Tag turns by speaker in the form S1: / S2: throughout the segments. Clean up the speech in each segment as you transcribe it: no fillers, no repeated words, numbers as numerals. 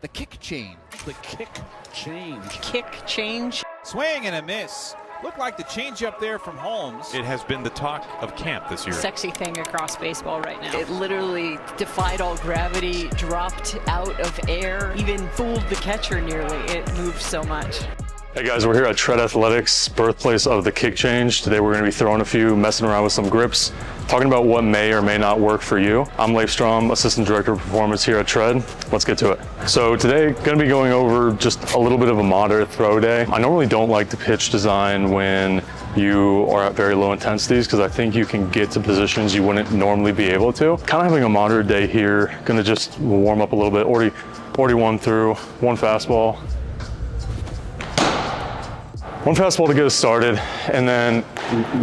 S1: The kick change.
S2: The kick change.
S3: Kick change.
S1: Swing and a miss. Looked like the changeup there from Holmes.
S4: It has been the talk of camp this year.
S3: Sexy thing across baseball right now. It literally defied all gravity, dropped out of air, even fooled the catcher nearly. It moved so much.
S5: Hey guys, we're here at Tread Athletics, birthplace of the kick change. Today we're going to be throwing a few, messing around with some grips, talking about what may or may not work for you. I'm Leif Strom, Assistant Director of Performance here at Tread. Let's get to it. So today, going to be going over just a little bit of a moderate throw day. I normally don't like to pitch design when you are at very low intensities because I think you can get to positions you wouldn't normally be able to. Kind of having a moderate day here, going to just warm up a little bit. Already one through, one fastball. One fastball to get us started, and then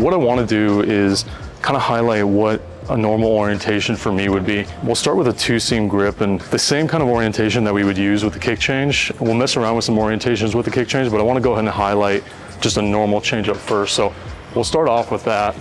S5: what I want to do is kind of highlight what a normal orientation for me would be. We'll start with a two-seam grip and the same kind of orientation that we would use with the kick change. We'll mess around with some orientations with the kick change, but I want to go ahead and highlight just a normal change up first. So we'll start off with that.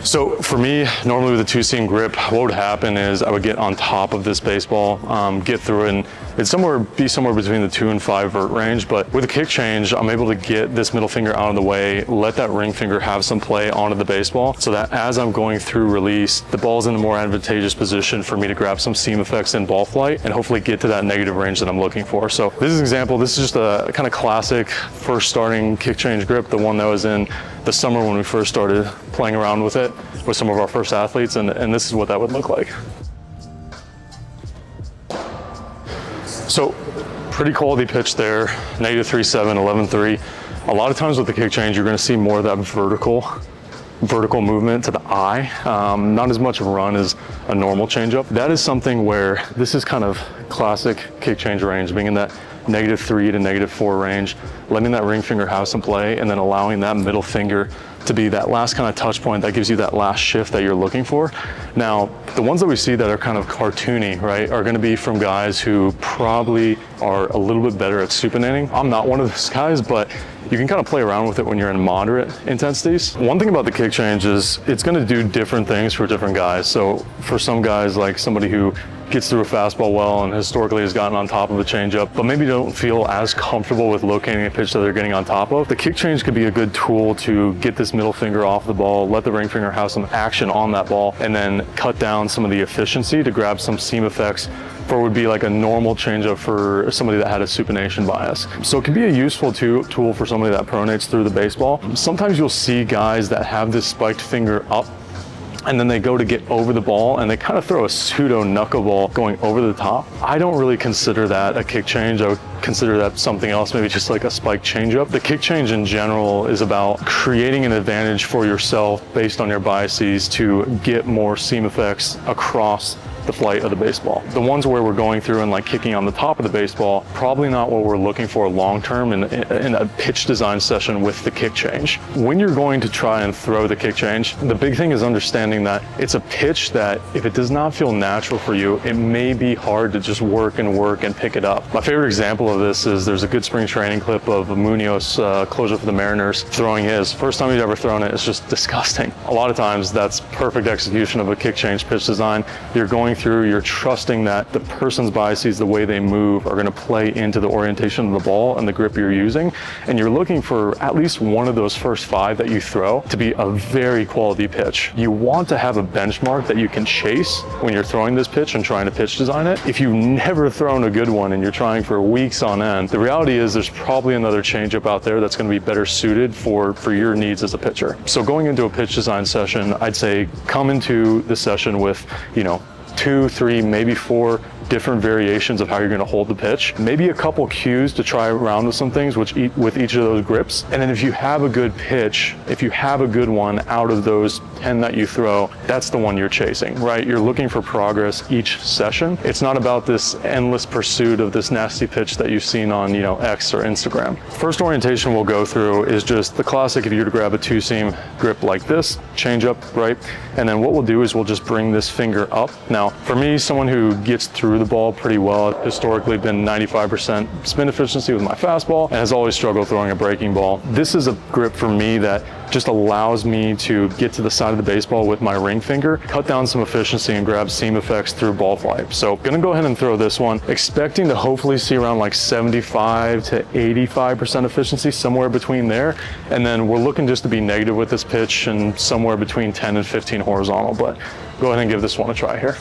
S5: So for me, normally with a two-seam grip, what would happen is I would get on top of this baseball, get through it, and it'd be somewhere between the 2 and 5 vert range. But with a kick change, I'm able to get this middle finger out of the way, let that ring finger have some play onto the baseball, so that as I'm going through release, the ball's in a more advantageous position for me to grab some seam effects in ball flight and hopefully get to that negative range that I'm looking for. So this is an example. This is just a kind of classic first starting kick change grip, the one that was in the summer when we first started playing around with it with some of our first athletes, and this is what that would look like. So pretty quality pitch there, -3.7, 11.3. A lot of times with the kick change, you're going to see more of that vertical movement to the eye, not as much run as a normal changeup. That is something where this is kind of classic kick change range, being in that -3 to -4 range, letting that ring finger have some play, and then allowing that middle finger to be that last kind of touch point that gives you that last shift that you're looking for. Now, the ones that we see that are kind of cartoony, right, are going to be from guys who probably are a little bit better at supinating. I'm not one of those guys, but you can kind of play around with it when you're in moderate intensities. One thing about the kick change is it's going to do different things for different guys. So for some guys, like somebody who gets through a fastball well and historically has gotten on top of a changeup, but maybe don't feel as comfortable with locating a pitch that they're getting on top of, the kick change could be a good tool to get this middle finger off the ball, let the ring finger have some action on that ball, and then cut down some of the efficiency to grab some seam effects for what would be like a normal changeup for somebody that had a supination bias. So it can be a useful tool for somebody that pronates through the baseball. Sometimes you'll see guys that have this spiked finger up, and then they go to get over the ball and they kind of throw a pseudo knuckleball going over the top. I don't really consider that a kick change. I would consider that something else, maybe just like a spike changeup. The kick change in general is about creating an advantage for yourself based on your biases to get more seam effects across the flight of the baseball. The ones where we're going through and like kicking on the top of the baseball, probably not what we're looking for long-term in a pitch design session with the kick change. When you're going to try and throw the kick change, the big thing is understanding that it's a pitch that if it does not feel natural for you, it may be hard to just work and pick it up. My favorite example of this is there's a good spring training clip of Munoz, closer for the Mariners, throwing his. First time he'd ever thrown it, it's just disgusting. A lot of times that's perfect execution of a kick change pitch design. You're going through, you're trusting that the person's biases, the way they move, are going to play into the orientation of the ball and the grip you're using, and you're looking for at least one of those first 5 that you throw to be a very quality pitch. You want to have a benchmark that you can chase when you're throwing this pitch and trying to pitch design it. If you've never thrown a good one and you're trying for weeks on end, the reality is there's probably another changeup out there that's going to be better suited for your needs as a pitcher. So going into a pitch design session, I'd say come into the session with, 2, 3, maybe 4 different variations of how you're going to hold the pitch, maybe a couple cues to try around with some things with each of those grips. And then if you have a good pitch, if you have a good one out of those 10 that you throw, that's the one you're chasing, right? You're looking for progress each session. It's not about this endless pursuit of this nasty pitch that you've seen on, X or Instagram. First orientation we'll go through is just the classic, if you were to grab a two-seam grip like this, change up, right? And then what we'll do is we'll just bring this finger up. Now, For me, someone who gets through the ball pretty well, historically been 95% spin efficiency with my fastball and has always struggled throwing a breaking ball. This is a grip for me that just allows me to get to the side of the baseball with my ring finger, cut down some efficiency and grab seam effects through ball flight. So gonna go ahead and throw this one, expecting to hopefully see around like 75 to 85% efficiency, somewhere between there. And then we're looking just to be negative with this pitch and somewhere between 10 and 15 horizontal, but go ahead and give this one a try here.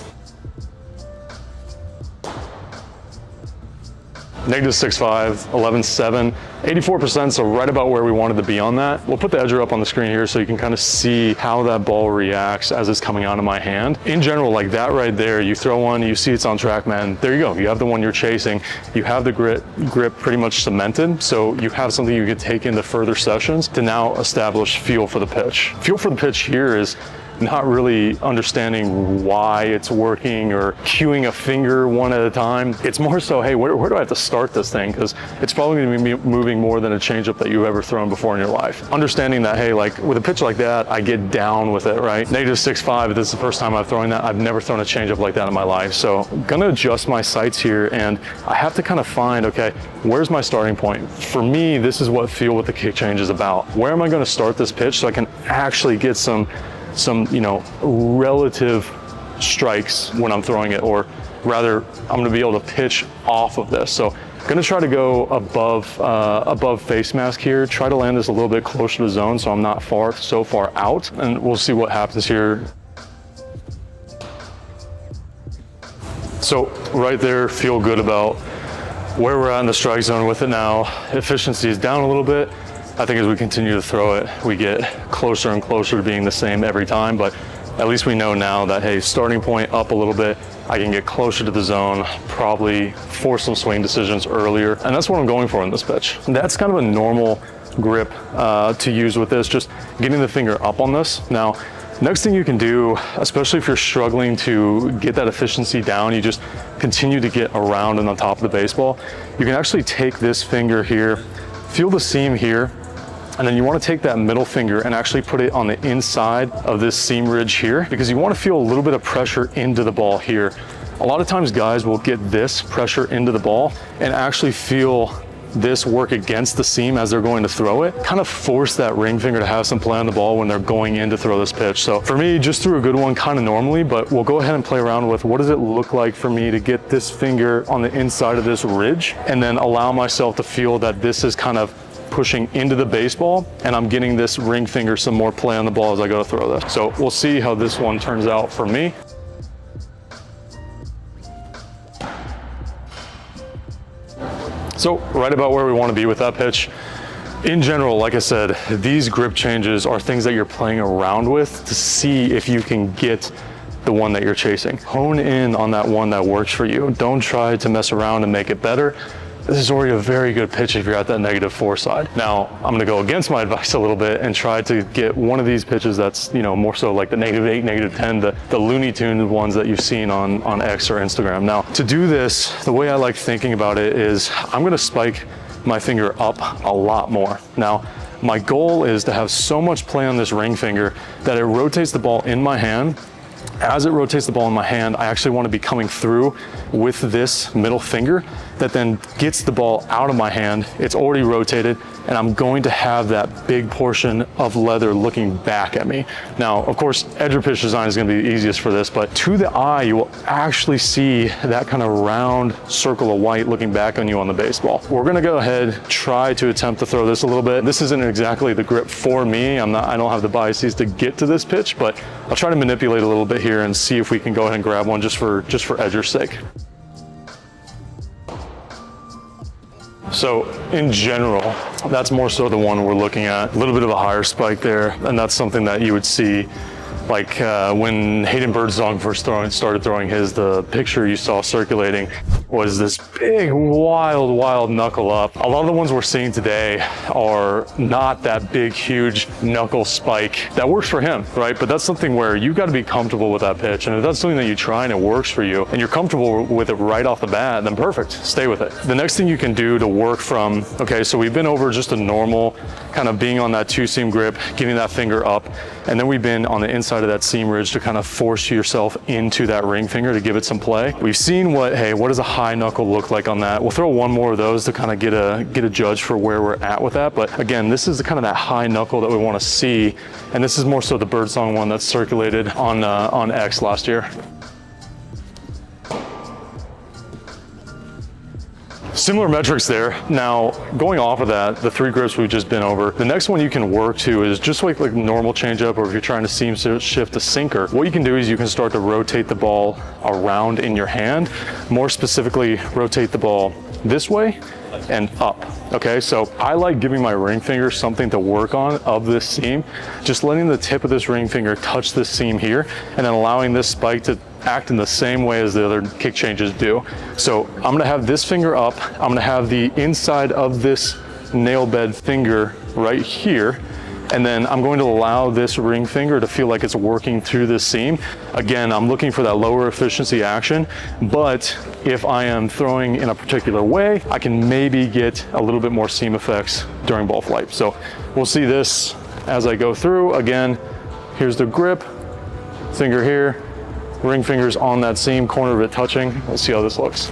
S5: -6.5, 11.7, 84%, so right about where we wanted to be on that. We'll put the edger up on the screen here so you can kind of see how that ball reacts as it's coming out of my hand. In general, like that right there, you throw one, you see it's on track, man, there you go. You have the one you're chasing. You have the grip pretty much cemented, so you have something you could take into further sessions to now establish feel for the pitch. Feel for the pitch here is not really understanding why it's working or cueing a finger one at a time. It's more so, hey, where do I have to start this thing? Because it's probably gonna be moving more than a changeup that you've ever thrown before in your life. Understanding that, hey, like with a pitch like that, I get down with it, right? -6.5, this is the first time I'm throwing that. I've never thrown a changeup like that in my life. So I'm gonna adjust my sights here and I have to kind of find, okay, where's my starting point? For me, this is what feel with the kick change is about. Where am I gonna start this pitch so I can actually get some relative strikes when I'm throwing it, or rather I'm gonna be able to pitch off of this. So I'm gonna try to go above face mask here, try to land this a little bit closer to the zone so I'm not so far out, and we'll see what happens here. So right there, feel good about where we're at in the strike zone with it now. Efficiency is down a little bit. I think as we continue to throw it, we get closer and closer to being the same every time, but at least we know now that, hey, starting point up a little bit, I can get closer to the zone, probably force some swing decisions earlier, and that's what I'm going for in this pitch. That's kind of a normal grip to use with this, just getting the finger up on this. Now, next thing you can do, especially if you're struggling to get that efficiency down, you just continue to get around and on top of the baseball, you can actually take this finger here, feel the seam here, and then you want to take that middle finger and actually put it on the inside of this seam ridge here, because you want to feel a little bit of pressure into the ball here. A lot of times guys will get this pressure into the ball and actually feel this work against the seam as they're going to throw it, kind of force that ring finger to have some play on the ball when they're going in to throw this pitch. So for me, just threw a good one kind of normally, but we'll go ahead and play around with what does it look like for me to get this finger on the inside of this ridge and then allow myself to feel that this is kind of pushing into the baseball and I'm getting this ring finger some more play on the ball as I go to throw this. So we'll see how this one turns out for me. So right about where we want to be with that pitch. In general, like I said, these grip changes are things that you're playing around with to see if you can get the one that you're chasing. Hone in on that one that works for you. Don't try to mess around and make it better. This is already a very good pitch if you're at that -4 side. Now, I'm gonna go against my advice a little bit and try to get one of these pitches that's, more so like the -8, -10, the Looney Tunes ones that you've seen on X or Instagram. Now, to do this, the way I like thinking about it is I'm gonna spike my finger up a lot more. Now, my goal is to have so much play on this ring finger that it rotates the ball in my hand. As it rotates the ball in my hand, I actually want to be coming through with this middle finger that then gets the ball out of my hand. It's already rotated, and I'm going to have that big portion of leather looking back at me. Now, of course, edger pitch design is going to be the easiest for this, but to the eye, you will actually see that kind of round circle of white looking back on you on the baseball. We're going to go ahead, try to attempt to throw this a little bit. This isn't exactly the grip for me. I don't have the biases to get to this pitch, but I'll try to manipulate a little bit here and see if we can go ahead and grab one just for edger's sake. So in general, that's more so the one we're looking at. A little bit of a higher spike there, and that's something that you would see like when Hayden Birdsong first started throwing his, the picture you saw circulating was this big, wild knuckle up. A lot of the ones we're seeing today are not that big, huge knuckle spike. That works for him, right? But that's something where you got to be comfortable with that pitch. And if that's something that you try and it works for you and you're comfortable with it right off the bat, then perfect, stay with it. The next thing you can do to work from, okay, so we've been over just a normal kind of being on that 2-seam grip, getting that finger up, and then we've been on the inside of that seam ridge to kind of force yourself into that ring finger to give it some play. We've seen what does a high knuckle look like on that? We'll throw one more of those to kind of get a judge for where we're at with that. But again, this is the kind of that high knuckle that we want to see, and this is more so the Birdsong one that's circulated on X last year. Similar metrics there. Now, going off of that, the 3 grips we've just been over, the next one you can work to is just like normal changeup, or if you're trying to seam shift a sinker, what you can do is you can start to rotate the ball around in your hand, more specifically rotate the ball this way and up. Okay, so I like giving my ring finger something to work on of this seam, just letting the tip of this ring finger touch this seam here, and then allowing this spike to act in the same way as the other kick changes do. So I'm gonna have this finger up, I'm gonna have the inside of this nail bed finger right here, and then I'm going to allow this ring finger to feel like it's working through this seam. Again, I'm looking for that lower efficiency action, but if I am throwing in a particular way, I can maybe get a little bit more seam effects during ball flight. So we'll see this as I go through. Again, here's the grip, finger here, ring fingers on that seam, corner of it touching. Let's see how this looks.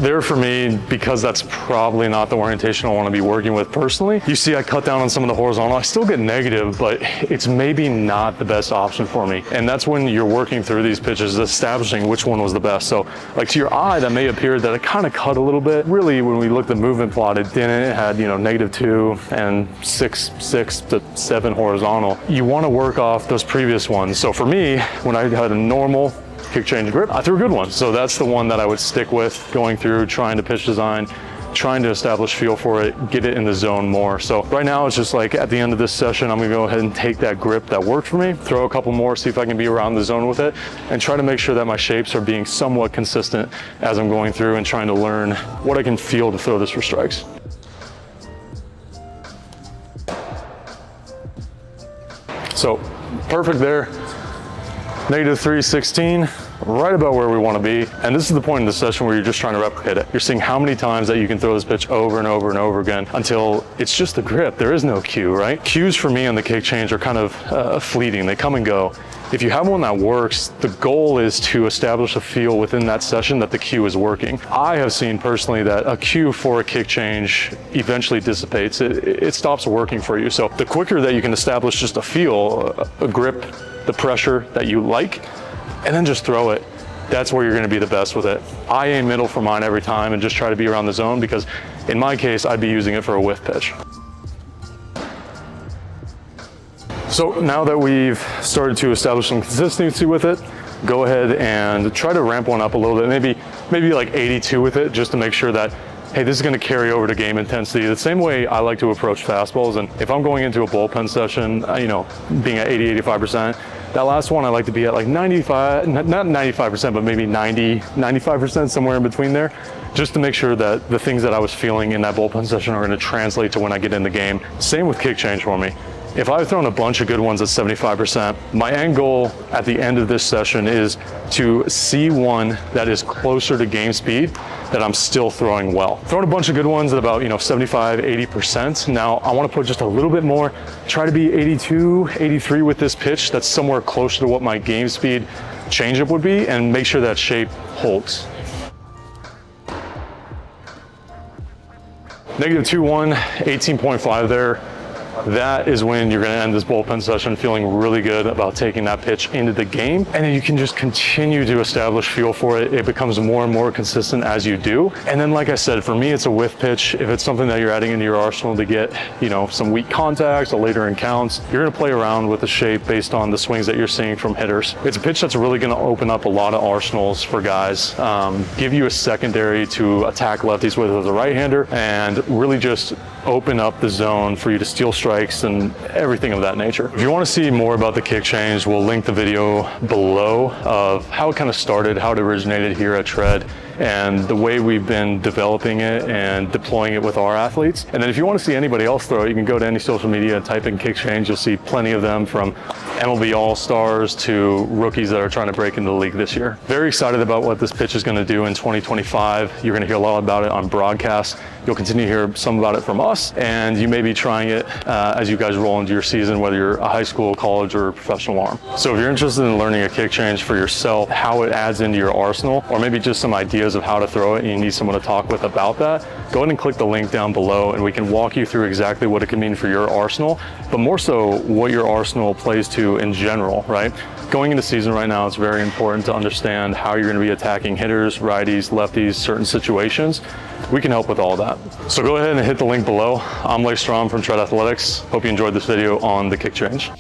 S5: There for me, because that's probably not the orientation I want to be working with personally. You see I cut down on some of the horizontal. I still get negative, but it's maybe not the best option for me. And that's when you're working through these pitches, establishing which one was the best. So like to your eye, that may appear that it kind of cut a little bit. Really, when we looked at the movement plot, it didn't. It had, -2 and 6 to 7 horizontal. You want to work off those previous ones. So for me, when I had a normal kick change grip, I threw a good one. So that's the one that I would stick with going through, trying to pitch design, trying to establish feel for it, get it in the zone more. So right now it's just like at the end of this session, I'm gonna go ahead and take that grip that worked for me, throw a couple more, see if I can be around the zone with it, and try to make sure that my shapes are being somewhat consistent as I'm going through and trying to learn what I can feel to throw this for strikes. So perfect there. -316, right about where we want to be. And this is the point in the session where you're just trying to replicate it. You're seeing how many times that you can throw this pitch over and over and over again until it's just a grip. There is no cue, right? Cues for me on the kick change are kind of fleeting. They come and go. If you have one that works, the goal is to establish a feel within that session that the cue is working. I have seen personally that a cue for a kick change eventually dissipates. It stops working for you. So the quicker that you can establish just a feel, a grip, the pressure that you like, and then just throw it, that's where you're going to be the best with it. I aim middle for mine every time and just try to be around the zone, because in my case, I'd be using it for a whiff pitch. So now that we've started to establish some consistency with it, go ahead and try to ramp one up a little bit, maybe like 82 with it, just to make sure that, hey, this is going to carry over to game intensity. The same way I like to approach fastballs. And if I'm going into a bullpen session, being at 80-85%, that last one I like to be at like 95, not 95%, but maybe 90-95%, somewhere in between there, just to make sure that the things that I was feeling in that bullpen session are going to translate to when I get in the game. Same with kick change for me. If I've thrown a bunch of good ones at 75%, my end goal at the end of this session is to see one that is closer to game speed that I'm still throwing well. Throwing a bunch of good ones at about 75-80%. Now I want to put just a little bit more, try to be 82, 83 with this pitch that's somewhere closer to what my game speed changeup would be, and make sure that shape holds. -2-1, 18.5 there. That is when you're going to end this bullpen session feeling really good about taking that pitch into the game. And then you can just continue to establish feel for it. It becomes more and more consistent as you do. And then, like I said, for me, it's a whiff pitch. If it's something that you're adding into your arsenal to get, some weak contacts or later in counts, you're going to play around with the shape based on the swings that you're seeing from hitters. It's a pitch that's really going to open up a lot of arsenals for guys, give you a secondary to attack lefties with as a right-hander, and really just open up the zone for you to steal strikes strikes and everything of that nature. If you want to see more about the kick change, we'll link the video below of how it kind of started, how it originated here at Tread, and the way we've been developing it and deploying it with our athletes. And then if you want to see anybody else throw it, you can go to any social media and type in kick change. You'll see plenty of them, from MLB All-Stars to rookies that are trying to break into the league this year. Very excited about what this pitch is going to do in 2025. You're going to hear a lot about it on broadcast. You'll continue to hear some about it from us, and you may be trying it as you guys roll into your season, whether you're a high school, college, or professional arm. So if you're interested in learning a kick change for yourself, how it adds into your arsenal, or maybe just some ideas of how to throw it and you need someone to talk with about that, go ahead and click the link down below and we can walk you through exactly what it can mean for your arsenal, but more so what your arsenal plays to in general, right? Going into season right now, it's very important to understand how you're going to be attacking hitters, righties, lefties, certain situations. We can help with all that. So go ahead and hit the link below. I'm Leif Strom from Tread Athletics. Hope you enjoyed this video on the kick change.